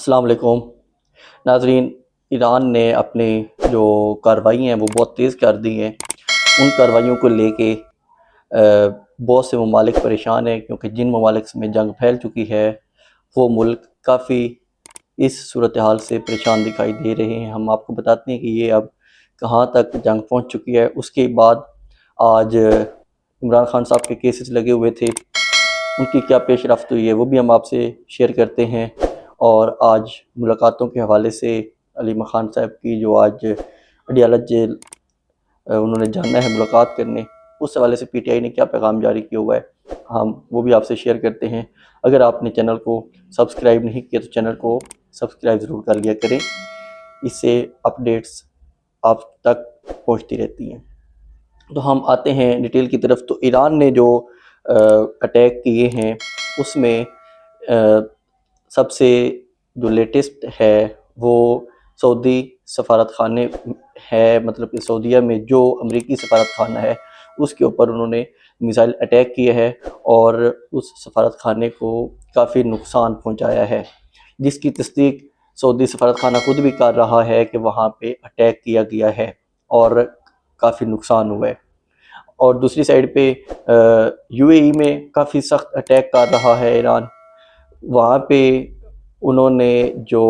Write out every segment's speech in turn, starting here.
السلام علیکم ناظرین۔ ایران نے اپنی جو کارروائی ہیں وہ بہت تیز کر دی ہیں۔ ان کارروائیوں کو لے کے بہت سے ممالک پریشان ہیں، کیونکہ جن ممالک میں جنگ پھیل چکی ہے وہ ملک کافی اس صورتحال سے پریشان دکھائی دے رہے ہیں۔ ہم آپ کو بتاتے ہیں کہ یہ اب کہاں تک جنگ پہنچ چکی ہے۔ اس کے بعد آج عمران خان صاحب کے کیسز لگے ہوئے تھے، ان کی کیا پیش رفت ہوئی ہے وہ بھی ہم آپ سے شیئر کرتے ہیں۔ اور آج ملاقاتوں کے حوالے سے علی مخان صاحب کی جو آج اڈیالہ جیل انہوں نے جانا ہے ملاقات کرنے، اس حوالے سے پی ٹی آئی نے کیا پیغام جاری کیا ہوا ہے ہم وہ بھی آپ سے شیئر کرتے ہیں۔ اگر آپ نے چینل کو سبسکرائب نہیں کیا تو چینل کو سبسکرائب ضرور کر لیا کریں، اس سے اپڈیٹس آپ تک پہنچتی رہتی ہیں۔ تو ہم آتے ہیں ڈیٹیل کی طرف۔ تو ایران نے جو اٹیک کیے ہیں اس میں سب سے جو لیٹسٹ ہے وہ سعودی سفارت خانے ہے، مطلب کہ سعودیہ میں جو امریکی سفارت خانہ ہے اس کے اوپر انہوں نے میزائل اٹیک کیا ہے اور اس سفارت خانے کو کافی نقصان پہنچایا ہے، جس کی تصدیق سعودی سفارت خانہ خود بھی کر رہا ہے کہ وہاں پہ اٹیک کیا گیا ہے اور کافی نقصان ہوا ہے۔ اور دوسری سائڈ پہ یو اے ای میں کافی سخت اٹیک کر رہا ہے ایران۔ وہاں پہ انہوں نے جو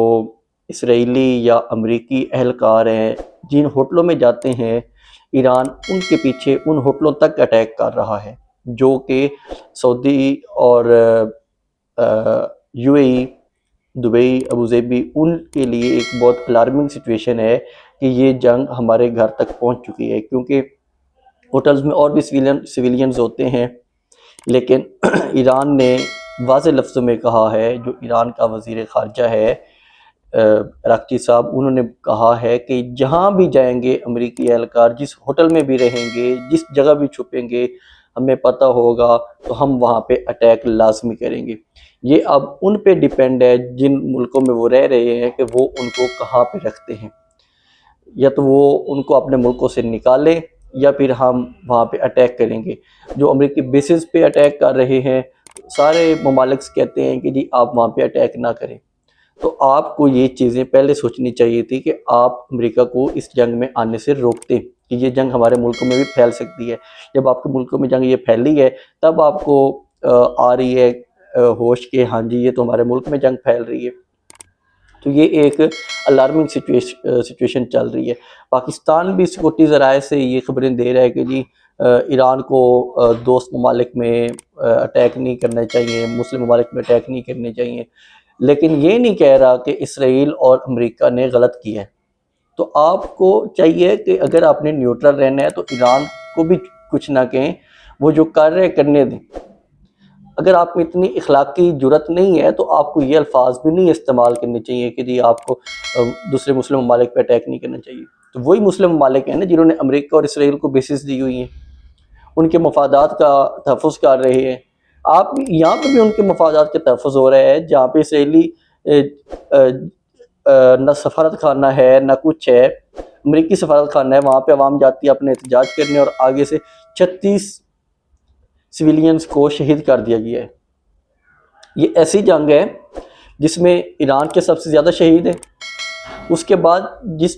اسرائیلی یا امریکی اہلکار ہیں جن ہوٹلوں میں جاتے ہیں، ایران ان کے پیچھے ان ہوٹلوں تک اٹیک کر رہا ہے، جو کہ سعودی اور U A E, Dubai, Abu Dhabi, ان کے لیے ایک بہت الارمنگ سچویشن ہے کہ یہ جنگ ہمارے گھر تک پہنچ چکی ہے، کیونکہ ہوٹلز میں اور بھی سویلینز ہوتے ہیں۔ لیکن ایران نے واضح لفظوں میں کہا ہے، جو ایران کا وزیر خارجہ ہے راکچی صاحب، انہوں نے کہا ہے کہ جہاں بھی جائیں گے امریکی اہلکار، جس ہوٹل میں بھی رہیں گے، جس جگہ بھی چھپیں گے، ہمیں پتہ ہوگا تو ہم وہاں پہ اٹیک لازمی کریں گے۔ یہ اب ان پہ ڈیپینڈ ہے جن ملکوں میں وہ رہ رہے ہیں کہ وہ ان کو کہاں پہ رکھتے ہیں، یا تو وہ ان کو اپنے ملکوں سے نکالیں یا پھر ہم وہاں پہ اٹیک کریں گے۔ جو امریکی بیسز پہ اٹیک کر رہے ہیں، سارے ممالک کہتے ہیں کہ جی آپ وہاں پہ اٹیک نہ کریں۔ تو آپ کو یہ چیزیں پہلے سوچنی چاہیے تھی کہ آپ امریکہ کو اس جنگ میں آنے سے روکتے کہ یہ جنگ ہمارے ملکوں میں بھی پھیل سکتی ہے۔ جب آپ کے ملکوں میں جنگ یہ پھیلی ہے تب آپ کو آ رہی ہے ہوش کہ ہاں جی یہ تو ہمارے ملک میں جنگ پھیل رہی ہے۔ تو یہ ایک الارمنگ سچویشن چل رہی ہے۔ پاکستان بھی سیکورٹی ذرائع سے یہ خبریں دے رہا ہے کہ جی ایران کو دوست ممالک میں اٹیک نہیں کرنا چاہیے، مسلم ممالک میں اٹیک نہیں کرنے چاہیے، لیکن یہ نہیں کہہ رہا کہ اسرائیل اور امریکہ نے غلط کیا ہے۔ تو آپ کو چاہیے کہ اگر آپ نے نیوٹرل رہنا ہے تو ایران کو بھی کچھ نہ کہیں، وہ جو کر رہے کرنے دیں۔ اگر آپ میں اتنی اخلاقی جرت نہیں ہے تو آپ کو یہ الفاظ بھی نہیں استعمال کرنے چاہیے کہ جی آپ کو دوسرے مسلم ممالک پہ اٹیک نہیں کرنا چاہیے۔ تو وہی مسلم ممالک ہیں نا جنہوں نے امریکہ اور اسرائیل کو بیسز دی ہوئی ہیں، ان کے مفادات کا تحفظ کر رہے ہیں۔ آپ یہاں پہ بھی ان کے مفادات کے تحفظ ہو رہا ہے، جہاں پہ اسرائیلی نہ سفارت خانہ ہے نہ کچھ ہے، امریکی سفارت خانہ ہے، وہاں پہ عوام جاتی ہے اپنے احتجاج کرنے اور آگے سے 36 سویلینز کو شہید کر دیا گیا ہے۔ یہ ایسی جنگ ہے جس میں ایران کے سب سے زیادہ شہید ہیں، اس کے بعد جس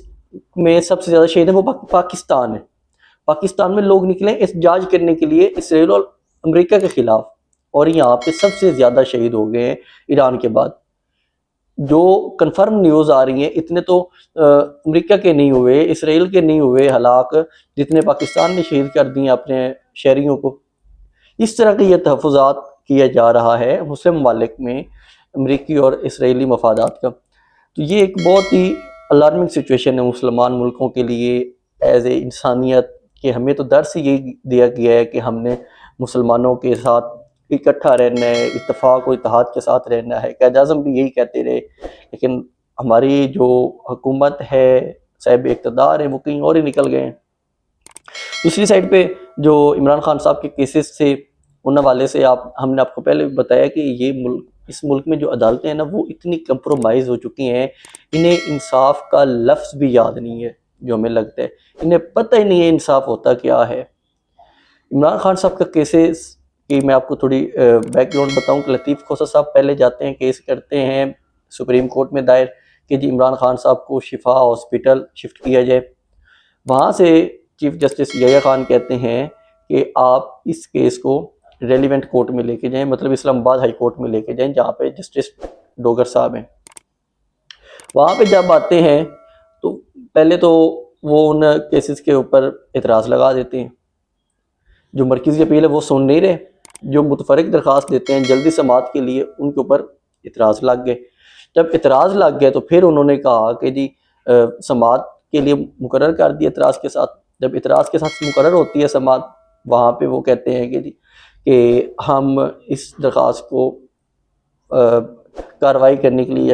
میں سب سے زیادہ شہید ہیں وہ پاکستان ہے۔ پاکستان میں لوگ نکلے احتجاج کرنے کے لیے اسرائیل اور امریکہ کے خلاف، اور یہاں پہ سب سے زیادہ شہید ہو گئے ہیں ایران کے بعد۔ جو کنفرم نیوز آ رہی ہیں اتنے تو امریکہ کے نہیں ہوئے، اسرائیل کے نہیں ہوئے ہلاک جتنے پاکستان نے شہید کر دیے اپنے شہریوں کو۔ اس طرح کے یہ تحفظات کیا جا رہا ہے مسلم ممالک میں امریکی اور اسرائیلی مفادات کا۔ تو یہ ایک بہت ہی الارمنگ سچویشن ہے مسلمان ملکوں کے لیے ایز اے انسانیت، کہ ہمیں تو درس یہی دیا گیا ہے کہ ہم نے مسلمانوں کے ساتھ اکٹھا رہنا ہے، اتفاق و اتحاد کے ساتھ رہنا ہے۔ قائد اعظم بھی یہی کہتے رہے، لیکن ہماری جو حکومت ہے، صاحب اقتدار ہیں، وہ کہیں اور ہی نکل گئے ہیں۔ دوسری سائڈ پہ جو عمران خان صاحب کے کیسز سے ان حوالے سے ہم نے آپ کو پہلے بھی بتایا کہ یہ ملک، اس ملک میں جو عدالتیں ہیں نا وہ اتنی کمپرومائز ہو چکی ہیں، انہیں انصاف کا لفظ بھی یاد نہیں ہے، جو ہمیں لگتا ہے انہیں پتہ ہی نہیں ہے انصاف ہوتا کیا ہے۔ عمران خان صاحب کا کیسز کہ میں آپ کو تھوڑی بیک گراؤنڈ بتاؤں کہ لطیف کھوسہ صاحب پہلے جاتے ہیں، کیس کرتے ہیں سپریم کورٹ میں دائر کہ جی عمران خان صاحب کو شفا ہاسپٹل شفٹ کیا جائے۔ وہاں سے چیف جسٹس یحییٰ خان کہتے ہیں کہ آپ اس کیس کو ریلیونٹ کورٹ میں لے کے جائیں، مطلب اسلام آباد ہائی کورٹ میں لے کے جائیں جہاں پہ جسٹس ڈوگر صاحب ہیں۔ وہاں پہ جب آتے ہیں تو پہلے تو وہ ان کیسز کے اوپر اعتراض لگا دیتے ہیں، جو مرکزی اپیل ہے وہ سن نہیں رہے، جو متفرق درخواست دیتے ہیں جلدی سماعت کے لیے ان کے اوپر اعتراض لگ گئے۔ جب اعتراض لگ گئے تو پھر انہوں نے کہا کہ جی سماعت کے لیے مقرر کر دیا اعتراض کے ساتھ۔ جب اعتراض کے ساتھ مقرر ہوتی ہے سماعت، وہاں پہ وہ کہتے ہیں کہ جی کہ ہم اس درخواست کو کارروائی کرنے کے لیے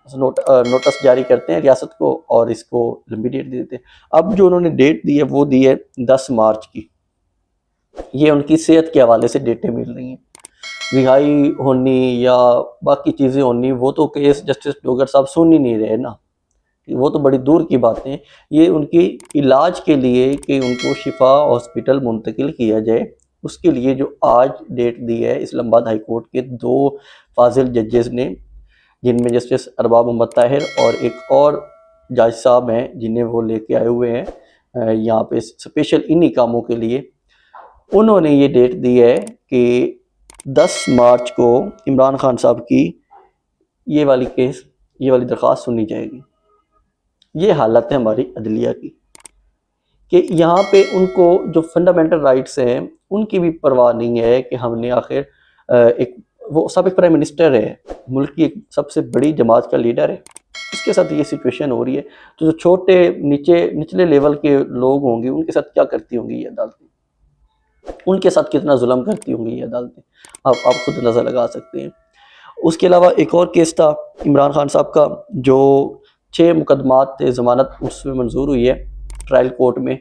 نوٹس جاری کرتے ہیں ریاست کو اور اس کو لمبی ڈیٹ دے دیتے ہیں۔ اب جو انہوں نے ڈیٹ دی ہے وہ دی ہے 10 مارچ کی۔ یہ ان کی صحت کے حوالے سے ڈیٹیں مل رہی ہیں، رہائی ہونی یا باقی چیزیں ہونی، وہ تو کیس جسٹس ڈوگر صاحب سن ہی نہیں رہے نا، وہ تو بڑی دور کی باتیں ہیں۔ یہ ان کی علاج کے لیے کہ ان کو شفا ہاسپٹل منتقل کیا جائے، اس کے لیے جو آج ڈیٹ دی ہے اسلام آباد ہائی کورٹ کے 2 فاضل ججز نے، جن میں جسٹس ارباب محمد طاہر اور ایک اور جج صاحب ہیں جنہیں وہ لے کے آئے ہوئے ہیں یہاں پہ اسپیشل انہی کاموں کے لیے، انہوں نے یہ ڈیٹ دی ہے کہ 10 مارچ کو عمران خان صاحب کی یہ والی درخواست سنی جائے گی۔ یہ حالت ہے ہماری عدلیہ کی کہ یہاں پہ ان کو جو فنڈامنٹل رائٹس ہیں ان کی بھی پرواہ نہیں ہے کہ ہم نے آخر وہ سابق پرائم منسٹر ہے، ملک کی ایک سب سے بڑی جماعت کا لیڈر ہے، اس کے ساتھ یہ سچویشن ہو رہی ہے، تو جو چھوٹے نچلے لیول کے لوگ ہوں گے ان کے ساتھ کیا کرتی ہوں گی یہ عدالتیں، ان کے ساتھ کتنا ظلم کرتی ہوں گی یہ عدالتیں، آپ خود نظر لگا سکتے ہیں۔ اس کے علاوہ ایک اور کیس تھا عمران خان صاحب کا، جو 6 مقدمات ضمانت اس میں منظور ہوئی ہے ٹرائل کورٹ میں۔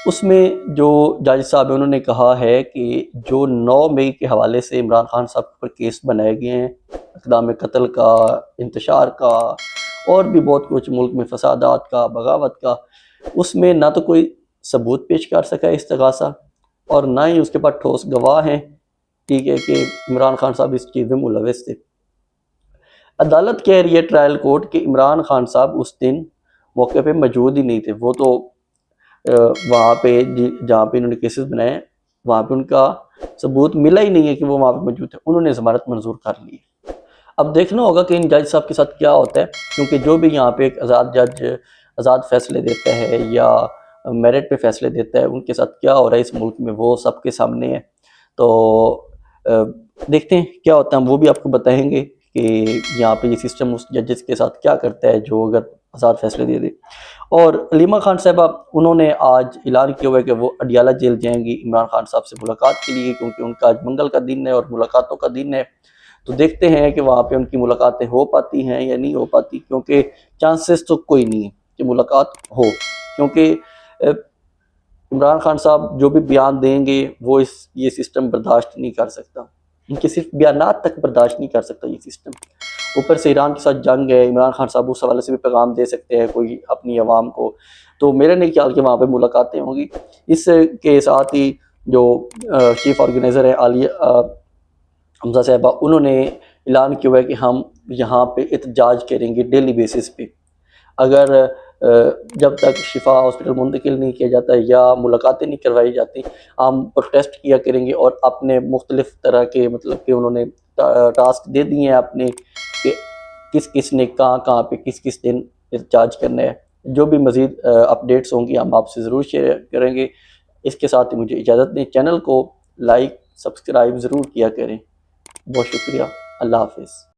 اس میں جو جج صاحب ہیں انہوں نے کہا ہے کہ جو 9 مئی کے حوالے سے عمران خان صاحب پر کیس بنائے گئے ہیں، اقدام قتل کا، انتشار کا اور بھی بہت کچھ، ملک میں فسادات کا، بغاوت کا، اس میں نہ تو کوئی ثبوت پیش کر سکا استغاثہ اور نہ ہی اس کے پاس ٹھوس گواہ ہیں، ٹھیک ہے، کہ عمران خان صاحب اس چیز میں ملوث تھے۔ عدالت کہہ رہی ہے ٹرائل کورٹ کہ عمران خان صاحب اس دن موقع پہ موجود ہی نہیں تھے، وہ تو وہاں پہ جہاں پہ انہوں نے کیسز بنائے ہیں وہاں پہ ان کا ثبوت ملا ہی نہیں ہے کہ وہ وہاں پہ موجود تھے، انہوں نے ضمانت منظور کر لی۔ اب دیکھنا ہوگا کہ ان جج صاحب کے ساتھ کیا ہوتا ہے، کیونکہ جو بھی یہاں پہ ایک آزاد جج آزاد فیصلے دیتا ہے یا میرٹ پہ فیصلے دیتا ہے، ان کے ساتھ کیا ہو رہا ہے اس ملک میں وہ سب کے سامنے ہے۔ تو دیکھتے ہیں کیا ہوتا ہے، ہم وہ بھی آپ کو بتائیں گے کہ یہاں پہ یہ سسٹم اس ججز کے ساتھ کیا کرتا ہے جو اگر آزاد فیصلے دے دے۔ اور علیمہ خان صاحبہ انہوں نے آج اعلان کیا ہوا ہے کہ وہ اڈیالہ جیل جائیں گی عمران خان صاحب سے ملاقات کے لیے، کیونکہ ان کا آج منگل کا دن ہے اور ملاقاتوں کا دن ہے۔ تو دیکھتے ہیں کہ وہاں پہ ان کی ملاقاتیں ہو پاتی ہیں یا نہیں ہو پاتی، کیونکہ چانسز تو کوئی نہیں ہے کہ ملاقات ہو، کیونکہ عمران خان صاحب جو بھی بیان دیں گے وہ یہ سسٹم برداشت نہیں کر سکتا، ان کے صرف بیانات تک برداشت نہیں کر سکتا یہ سسٹم۔ اوپر سے ایران کے ساتھ جنگ ہے، عمران خان صاحب اس حوالے سے بھی پیغام دے سکتے ہیں کوئی اپنی عوام کو، تو میرا نہیں خیال کہ وہاں پہ ملاقاتیں ہوں گی۔ اس کے ساتھ ہی جو چیف آرگنائزر ہے عالیہ حمزہ صاحبہ، انہوں نے اعلان کیا ہوا ہے کہ ہم یہاں پہ احتجاج کریں گے ڈیلی بیسس پہ، اگر جب تک شفا ہاسپٹل منتقل نہیں کیا جاتا یا ملاقاتیں نہیں کروائی جاتی، ہم پروٹیسٹ کیا کریں گے اور اپنے مختلف طرح کے مطلب کہ انہوں نے ٹاسک دے دیے ہیں اپنے کہ کس کس نے کہاں پہ کس کس دن احتجاج کرنا ہے۔ جو بھی مزید اپڈیٹس ہوں گی ہم آپ سے ضرور شیئر کریں گے۔ اس کے ساتھ ہی مجھے اجازت دیں، چینل کو لائک سبسکرائب ضرور کیا کریں۔ بہت شکریہ، اللہ حافظ۔